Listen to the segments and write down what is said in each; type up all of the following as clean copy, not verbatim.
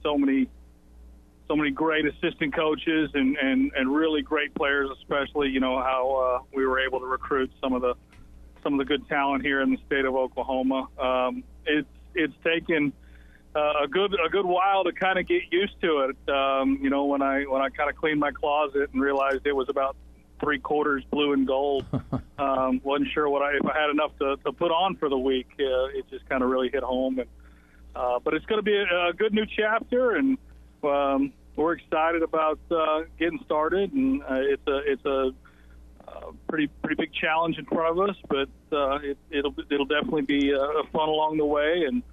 so many great assistant coaches and really great players, especially, you know, how we were able to recruit some of the good talent here in the state of Oklahoma. It's taken a good while to kind of get used to it. You know, when I kind of cleaned my closet and realized it was about 3/4 blue and gold, wasn't sure if I had enough to put on for the week. It just kind of really hit home. And but it's going to be a good new chapter, and we're excited about getting started. And it's a pretty big challenge in front of us, but it'll definitely be fun along the way, and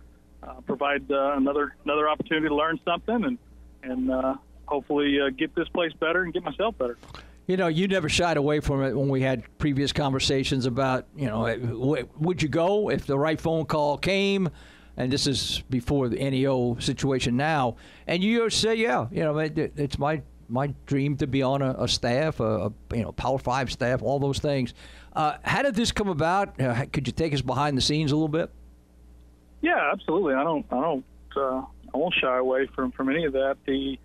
provide another opportunity to learn something, and hopefully get this place better and get myself better. You know, you never shied away from it when we had previous conversations about, you know, would you go if the right phone call came? And this is before the NEO situation now. And you say, yeah, you know, it's my dream to be on a staff, you know, Power 5 staff, all those things. How did this come about? Could you take us behind the scenes a little bit? Yeah, absolutely. I won't shy away from any of that. You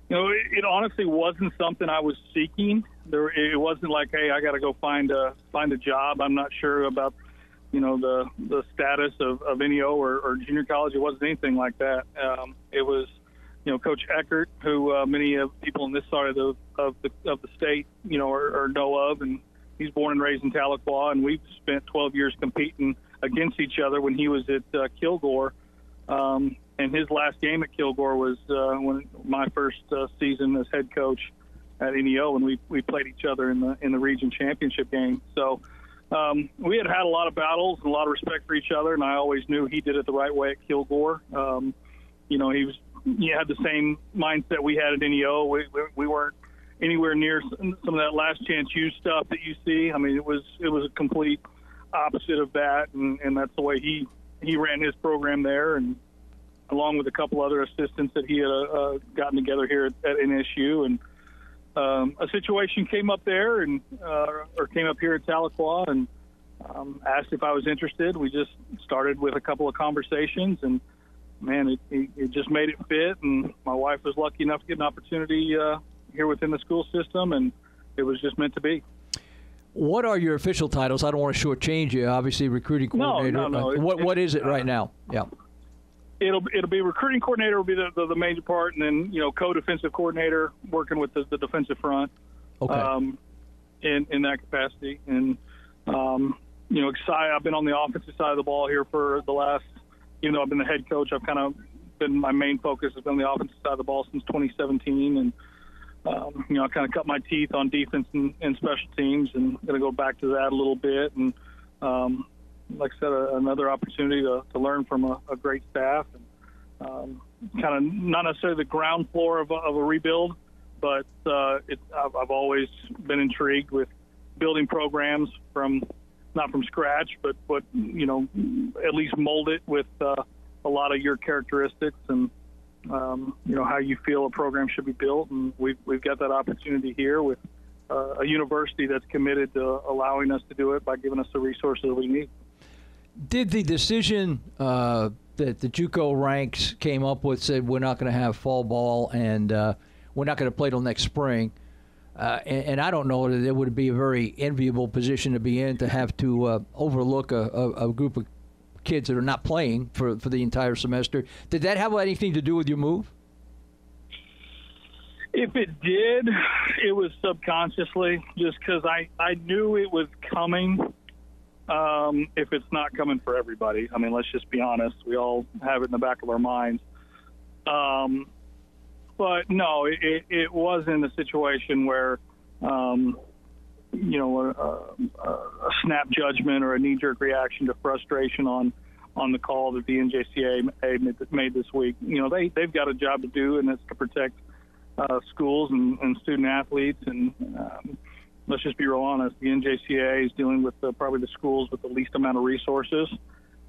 know, it honestly wasn't something I was seeking. It wasn't like, hey, I got to go find a job. I'm not sure about, you know, the status of NEO or junior college. It wasn't anything like that. It was, you know, Coach Eckert, who many people on this side of the state, you know, or know of, and he's born and raised in Tahlequah, and we've spent 12 years competing against each other when he was at Kilgore. And his last game at Kilgore was when my first season as head coach at NEO, and we played each other in the region championship game. So we had a lot of battles and a lot of respect for each other, and I always knew he did it the right way at Kilgore. You know, he had the same mindset we had at NEO. We weren't anywhere near some of that last chance U stuff that you see. I mean, it was a complete opposite of that, and that's the way he ran his program there, and along with a couple other assistants that he had gotten together here at NSU. And a situation came up there or came up here at Tahlequah, and asked if I was interested. We just started with a couple of conversations, and man, it just made it fit. And my wife was lucky enough to get an opportunity here within the school system, and it was just meant to be. What are your official titles? I don't want to shortchange you. Obviously, recruiting coordinator. No. What is it right now? Yeah. It'll be recruiting coordinator will be the major part, and then, you know, co-defensive coordinator, working with the defensive front. Okay. In that capacity, and you know, excited. I've been on the offensive side of the ball here for the last, even though I've been the head coach, I've kind of been, my main focus has been the offensive side of the ball since 2017, and you know, I kind of cut my teeth on defense and special teams, and going to go back to that a little bit. And like I said, another opportunity to learn from a great staff, and kind of not necessarily the ground floor of a rebuild, but I've always been intrigued with building programs not from scratch, but you know, at least mold it with a lot of your characteristics and you know, how you feel a program should be built. And we've got that opportunity here with a university that's committed to allowing us to do it by giving us the resources we need. Did the decision that the JUCO ranks came up with, said we're not going to have fall ball and we're not going to play till next spring, and I don't know that it would be a very enviable position to be in, to have to overlook a group of kids that are not playing for the entire semester. Did that have anything to do with your move? If it did, it was subconsciously, just because I knew it was coming. If it's not coming for everybody, I mean, let's just be honest. We all have it in the back of our minds. But no, it wasn't a situation where, you know, a snap judgment or a knee-jerk reaction to frustration on the call that the NJCAA made this week. You know, they've got a job to do, and it's to protect schools and student athletes. And let's just be real honest, the NJCAA is dealing with probably the schools with the least amount of resources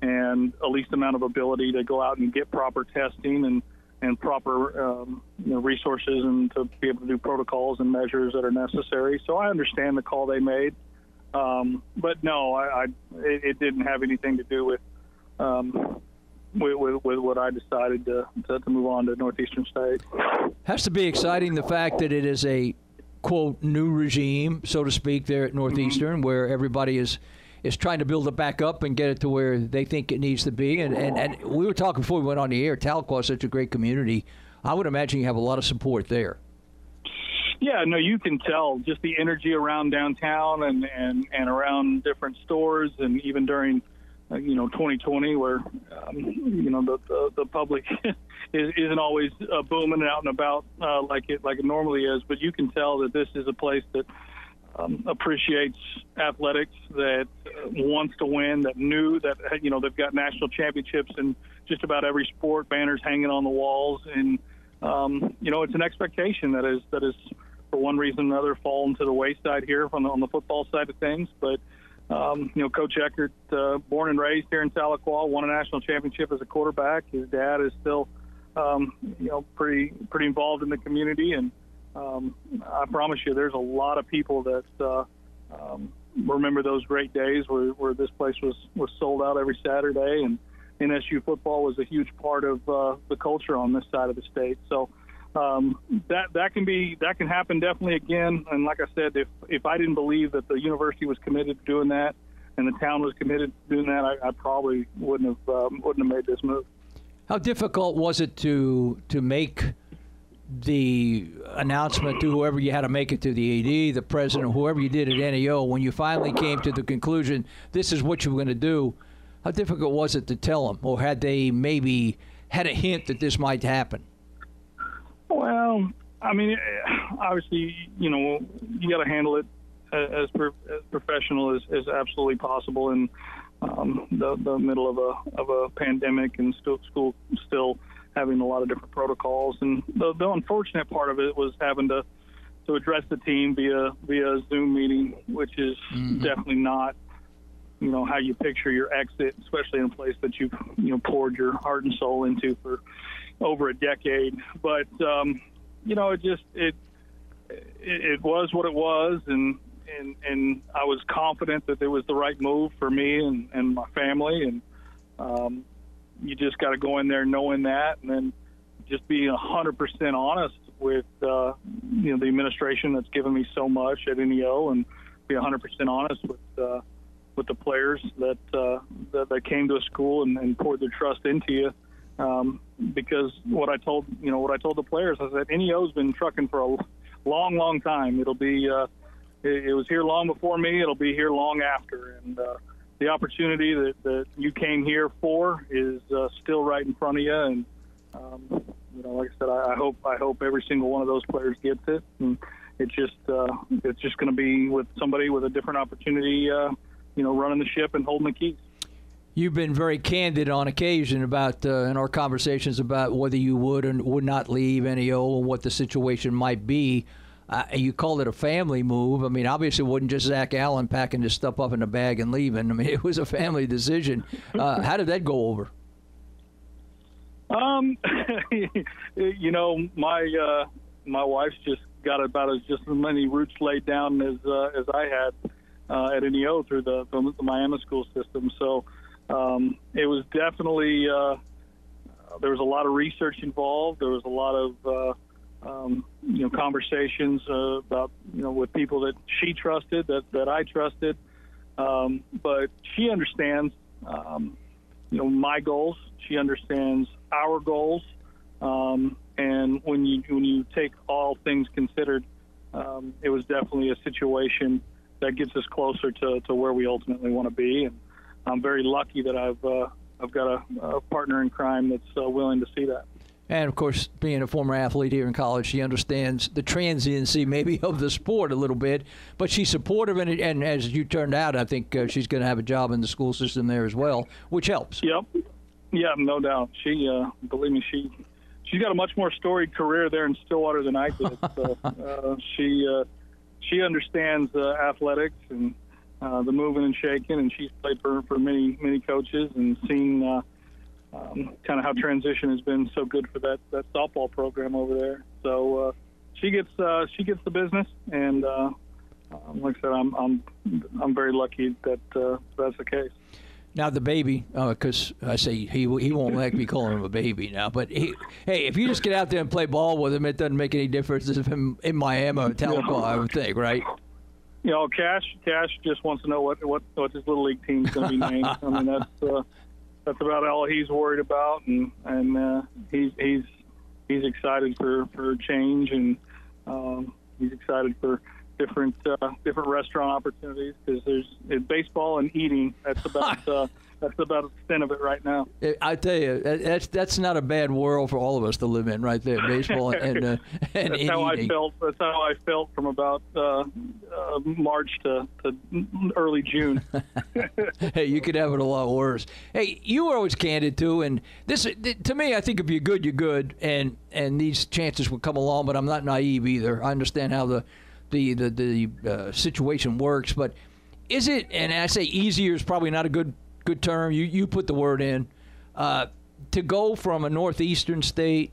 and the least amount of ability to go out and get proper testing and proper you know, resources, and to be able to do protocols and measures that are necessary. So I understand the call they made, but no, it didn't have anything to do with you with what I decided to move on to Northeastern State. Has to be exciting, the fact that it is a, quote, new regime, so to speak, there at Northeastern, where everybody is trying to build it back up and get it to where they think it needs to be. And we were talking before we went on the air, Tahlequah is such a great community. I would imagine you have a lot of support there. Yeah, no, you can tell just the energy around downtown and around different stores, and even during 2020, where the public isn't always booming and out and about like it normally is. But you can tell that this is a place that appreciates athletics, that wants to win, that knew that they've got national championships in just about every sport, banners hanging on the walls, and it's an expectation that is for one reason or another fallen to the wayside here on the football side of things. But Coach Eckert, born and raised here in Tahlequah, won a national championship as a quarterback. His dad is still pretty involved in the community, and I promise you, there's a lot of people that remember those great days where this place was sold out every Saturday, and NSU football was a huge part of the culture on this side of the state. So that can happen definitely again. And like I said, if I didn't believe that the university was committed to doing that and the town was committed to doing that, I probably wouldn't have made this move. How difficult was it to make the announcement to whoever you had to make it to, the AD, the president, whoever you did at NEO, when you finally came to the conclusion this is what you were going to do? How difficult was it to tell them, or had they maybe had a hint that this might happen? Well, I mean, obviously, you got to handle it as professional as absolutely possible in the middle of a pandemic, and school still having a lot of different protocols. And the unfortunate part of it was having to address the team via Zoom meeting, which is definitely not how you picture your exit, especially in a place that you've poured your heart and soul into for over a decade. But it was what it was, and I was confident that it was the right move for me and my family, and you just got to go in there knowing that, and then just being 100% honest with the administration that's given me so much at NEO, and be 100% honest with the players that came to a school and poured their trust into you. Because what I told the players, I said, NEO's been trucking for a long, long time. It'll be, it was here long before me. It'll be here long after. And the opportunity that you came here for is still right in front of you. And like I said, I hope every single one of those players gets it. And it's just going to be with somebody with a different opportunity, running the ship and holding the keys. You've been very candid on occasion about in our conversations about whether you would or would not leave NEO and what the situation might be. You called it a family move. I mean, obviously it wasn't just Zach Allen packing his stuff up in a bag and leaving. I mean, it was a family decision. How did that go over? My wife's just got about as many roots laid down as I had at NEO through the Miami school system. So it was definitely there was a lot of research involved. There was a lot of conversations about with people that she trusted, that I trusted. But she understands my goals. She understands our goals. And when you take all things considered, it was definitely a situation that gets us closer to where we ultimately want to be. And I'm very lucky that I've got a partner in crime that's willing to see that. And, of course, being a former athlete here in college, she understands the transiency maybe of the sport a little bit. But she's supportive, and as you turned out, I think she's going to have a job in the school system there as well, which helps. Yep. Yeah, no doubt. She, believe me, she's got a much more storied career there in Stillwater than I did. So she understands athletics and the moving and shaking, and she's played for many coaches and seen kind of how transition has been so good for that softball program over there. So she gets the business, and like I said, I'm very lucky that that's the case. Now the baby, because I say he won't like me calling him a baby now. But hey, if you just get out there and play ball with him, it doesn't make any difference if I'm in Miami or Tampa, I would think, right? Cash just wants to know what his little league team's going to be named. I mean, that's about all he's worried about, and he's excited for change, and he's excited for different restaurant opportunities, because there's baseball and eating. That's about the extent of it right now. I tell you, that's not a bad world for all of us to live in, right there. Baseball and that's how eating. That's how I felt from about March to early June. Hey, you could have it a lot worse. Hey, you were always candid too, and this to me, I think if you're good, you're good, and these chances will come along. But I'm not naive either. I understand how the situation works, but is it? And I say easier is probably not a good term. You put the word in, to go from a Northeastern State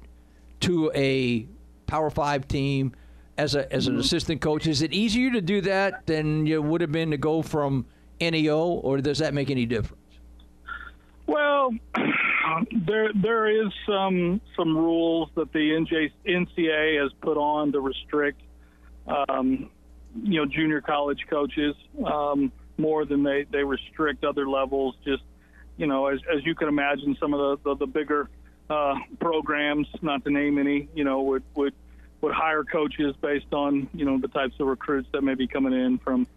to a Power 5 team as an assistant coach. Is it easier to do that than it would have been to go from NEO, or does that make any difference? Well, there is some rules that the NCAA has put on to restrict junior college coaches more than they restrict other levels. Just, as you can imagine, some of the bigger programs, not to name any, would hire coaches based on, the types of recruits that may be coming in from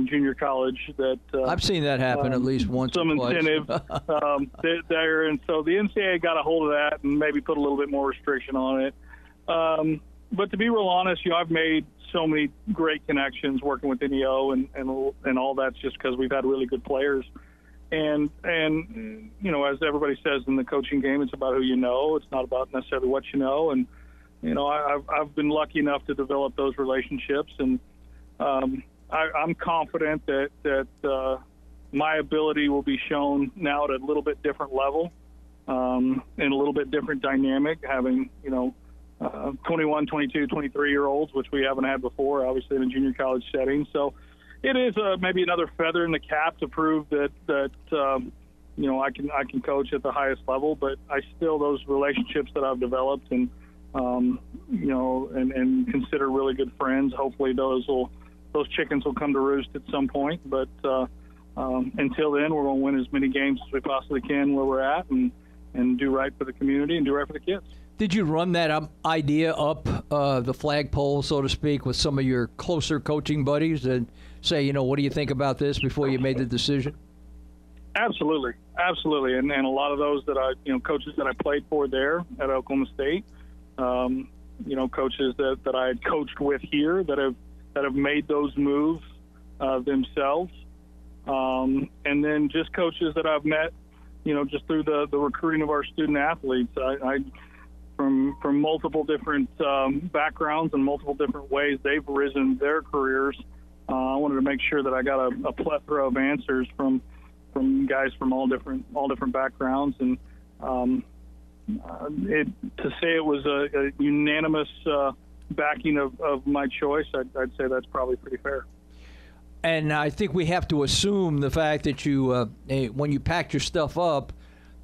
junior college. That I've seen that happen at least once. Some or twice. incentive there, and so the NCAA got a hold of that and maybe put a little bit more restriction on it. But to be real honest, I've made so many great connections working with NEO, and all that's just because we've had really good players. And as everybody says in the coaching game, it's about who you know. It's not about necessarily what you know. And I've been lucky enough to develop those relationships, and I'm confident that my ability will be shown now at a little bit different level, and a little bit different dynamic, having 21, 22, 23-year-olds, which we haven't had before, obviously, in a junior college setting. So it is maybe another feather in the cap to prove that I can coach at the highest level. But those relationships that I've developed and consider really good friends, hopefully those chickens will come to roost at some point. But until then, we're going to win as many games as we possibly can where we're at, and do right for the community and do right for the kids. Did you run that idea up the flagpole, so to speak, with some of your closer coaching buddies and say, what do you think about this before you made the decision? Absolutely. And a lot of those that coaches that I played for there at Oklahoma State, coaches that I had coached with here that have made those moves themselves. And then just coaches that I've met, just through the recruiting of our student athletes. I from multiple different backgrounds and multiple different ways they've risen their careers. I wanted to make sure that I got a plethora of answers from guys from all different backgrounds, and to say it was a unanimous backing of my choice, I'd say that's probably pretty fair. And I think we have to assume the fact that you, when you packed your stuff up,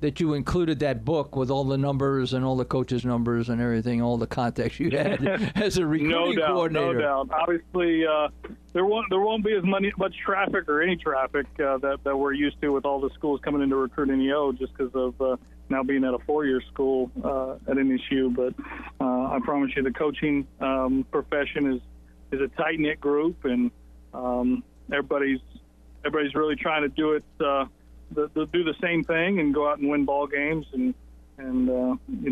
that you included that book with all the numbers and all the coaches' numbers and everything, all the contacts you had as a recruiting coordinator. No doubt. Obviously, there won't be as much traffic or any traffic that we're used to with all the schools coming into recruit NEO, just because of now being at a 4-year school at NSU. But I promise you, the coaching profession is a tight-knit group, and everybody's really trying to do it. Do the same thing and go out and win ball games and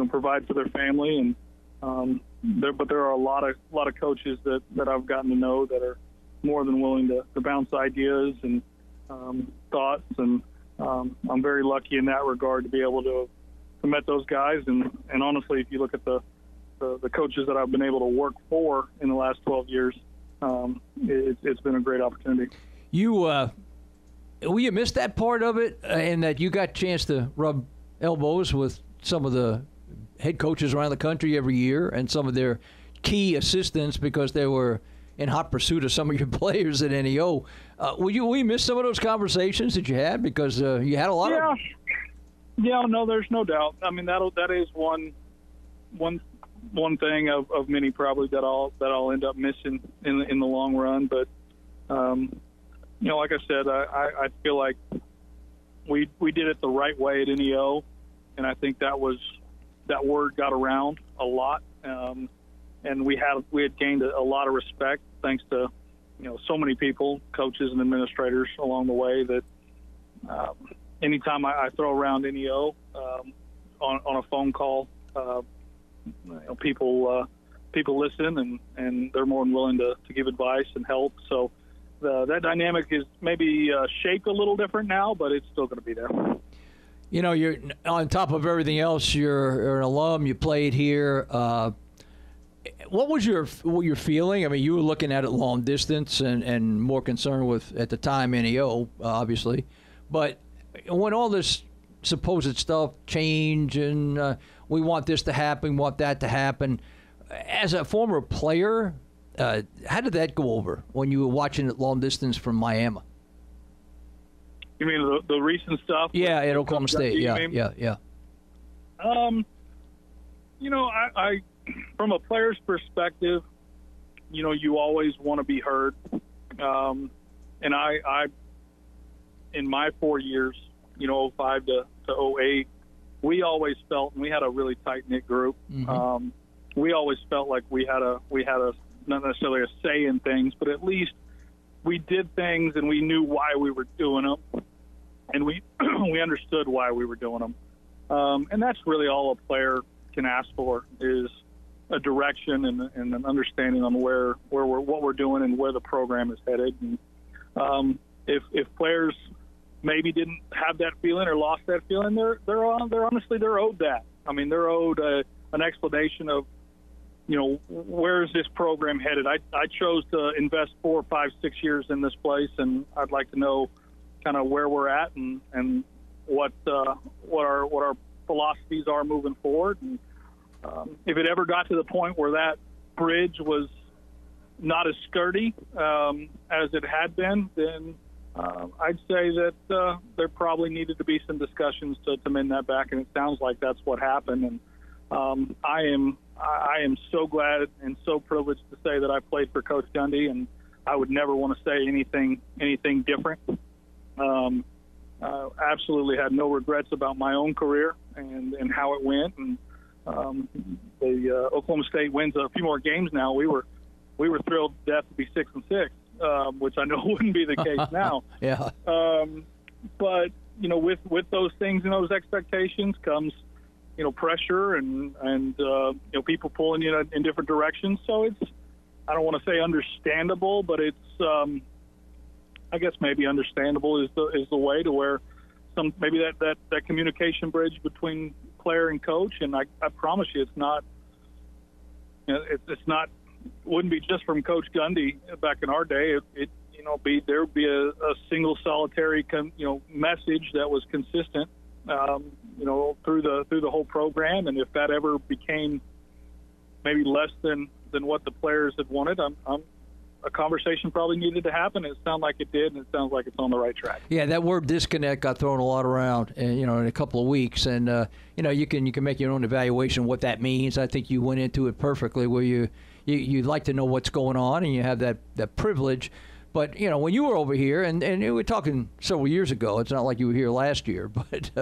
provide for their family, and but there are a lot of coaches that I've gotten to know that are more than willing to bounce ideas and thoughts, and I'm very lucky in that regard to be able to met those guys, and honestly, if you look at the coaches that I've been able to work for in the last 12 years, it's been a great opportunity. Will you miss that part of it, in that you got a chance to rub elbows with some of the head coaches around the country every year and some of their key assistants because they were in hot pursuit of some of your players at NEO. Will you miss some of those conversations that you had because you had a lot of? Yeah, no, there's no doubt. I mean, that is one thing of many probably that I'll end up missing in the long run. But like I said, I feel like we did it the right way at NEO, and I think that word got around a lot, and we had gained a lot of respect thanks to so many people, coaches and administrators along the way that. Anytime I throw around NEO on a phone call, people listen and they're more than willing to give advice and help. So that dynamic is maybe shaped a little different now, but it's still going to be there. You're on top of everything else. You're an alum. You played here. What was your feeling? I mean, you were looking at it long distance and more concerned with at the time NEO, obviously, but when all this supposed stuff change and we want this to happen, want that to happen, as a former player, how did that go over when you were watching it long distance from Miami? You mean the recent stuff? Yeah, at Oklahoma State. Yeah. I from a player's perspective, you always want to be heard, and I in my 4 years, 05 to 08, we always felt, and we had a really tight-knit group. Mm-hmm. We always felt like we had a not necessarily a say in things, but at least we did things and we knew why we were doing them, and we understood why we were doing them. And that's really all a player can ask for is a direction and an understanding on what we're doing and where the program is headed. And if players maybe didn't have that feeling or lost that feeling, they're honestly owed that. I mean, they're owed an explanation of, where is this program headed? I chose to invest 4, 5, 6 years in this place, and I'd like to know kind of where we're at and what our philosophies are moving forward. And if it ever got to the point where that bridge was not as sturdy as it had been, then I'd say that there probably needed to be some discussions to mend that back, and it sounds like that's what happened. And I am so glad and so privileged to say that I played for Coach Gundy, and I would never want to say anything different. Absolutely had no regrets about my own career and how it went. And the Oklahoma State wins a few more games now. We were thrilled to death to be 6-6. Which I know wouldn't be the case now. Yeah. But with those things and those expectations comes, pressure and people pulling you in different directions. So it's, I don't want to say understandable, but it's, I guess maybe understandable is the way to where maybe that communication bridge between player and coach. And I promise you, it's not. It's not. Wouldn't be just from Coach Gundy back in our day. There would be a single solitary message that was consistent through the whole program. And if that ever became maybe less than what the players had wanted, a conversation probably needed to happen. It sounds like it did, and it sounds like it's on the right track. Yeah, that word disconnect got thrown a lot around, in a couple of weeks, and you can make your own evaluation of what that means. I think you went into it perfectly, where you'd like to know what's going on, and you have that privilege. But when you were over here, and we're talking several years ago, it's not like you were here last year. But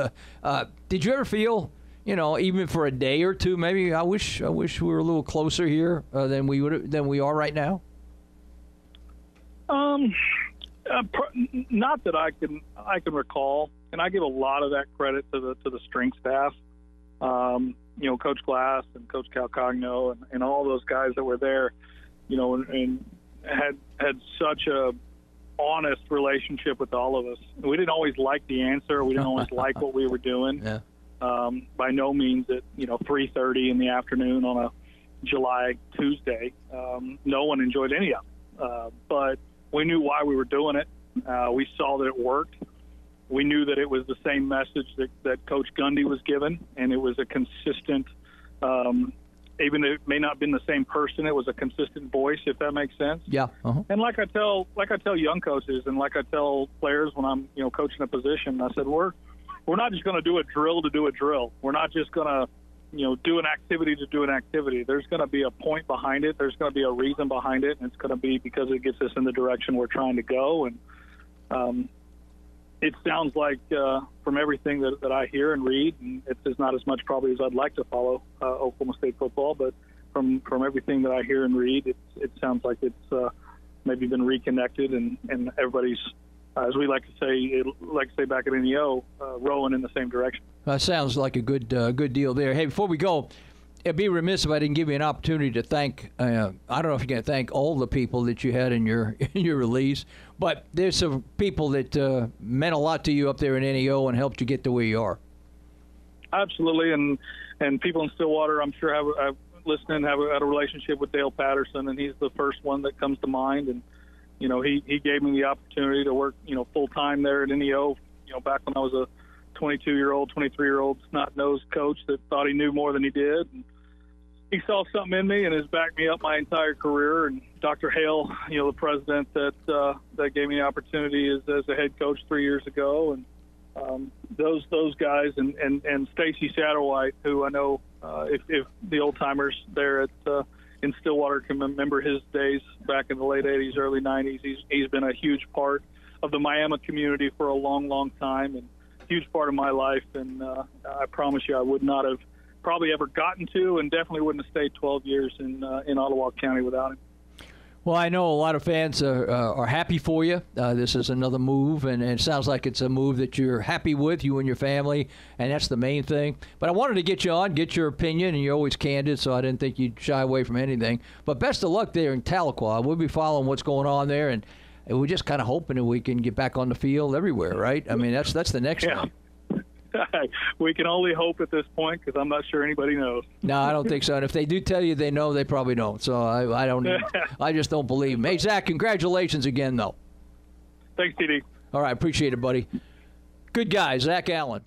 did you ever feel, even for a day or two, maybe I wish we were a little closer here than we are right now? Not that I can recall, and I give a lot of that credit to the strength staff. Coach Glass and Coach Calcagno and all those guys that were there, and had such a honest relationship with all of us. We didn't always like the answer. We didn't always like what we were doing. Yeah. By no means at 3:30 in the afternoon on a July Tuesday. No one enjoyed any of it. But we knew why we were doing it. We saw that it worked. We knew that it was the same message that Coach Gundy was given, and it was a consistent even if it may not have been the same person, it was a consistent voice, if that makes sense. Yeah. Uh-huh. And like I tell young coaches, and like I tell players when I'm coaching a position, I said we're not just going to do a drill to do a drill. We're not just going to do an activity to do an activity. There's going to be a point behind it. There's going to be a reason behind it, and it's going to be because it gets us in the direction we're trying to go. And it sounds like from everything that I hear and read, and it's not as much probably as I'd like to follow Oklahoma State football, but from everything that I hear and read, it sounds like it's maybe been reconnected, and everybody's, as we like to say back at NEO, rowing in the same direction. That sounds like a good deal there. Hey, before we go, it'd be remiss if I didn't give you an opportunity to thank. I don't know if you can thank all the people that you had in your release, but there's some people that meant a lot to you up there in NEO and helped you get to where you are. Absolutely, and people in Stillwater, I'm sure have listening have a relationship with Dale Patterson, and he's the first one that comes to mind. And he gave me the opportunity to work full time there at NEO. Back when I was a 22-year-old, 23-year-old snot-nosed coach that thought he knew more than he did. And he saw something in me and has backed me up my entire career. And Dr. Hale, the president that gave me the opportunity as a head coach 3 years ago, and those guys, and Stacy Satterwhite, who I know if the old timers there at in Stillwater can remember his days back in the late 80s, early 90s. He's been a huge part of the Miami community for a long, long time, and huge part of my life. And I promise you, I would not have probably ever gotten to, and definitely wouldn't have stayed 12 years in Ottawa County without him. Well, I know a lot of fans are happy for you. This is another move, and it sounds like it's a move that you're happy with, you and your family, and that's the main thing. But I wanted to get you on, get your opinion, and you're always candid, so I didn't think you'd shy away from anything. But best of luck there in Tahlequah. We'll be following what's going on there, and we're just kind of hoping that we can get back on the field everywhere, right? I mean, that's the next thing. We can only hope at this point, because I'm not sure anybody knows. No, I don't think so. And if they do tell you they know, they probably don't. So I don't. I just don't believe them. Hey, Zach, congratulations again, though. Thanks, TD. All right, appreciate it, buddy. Good guy, Zach Allen.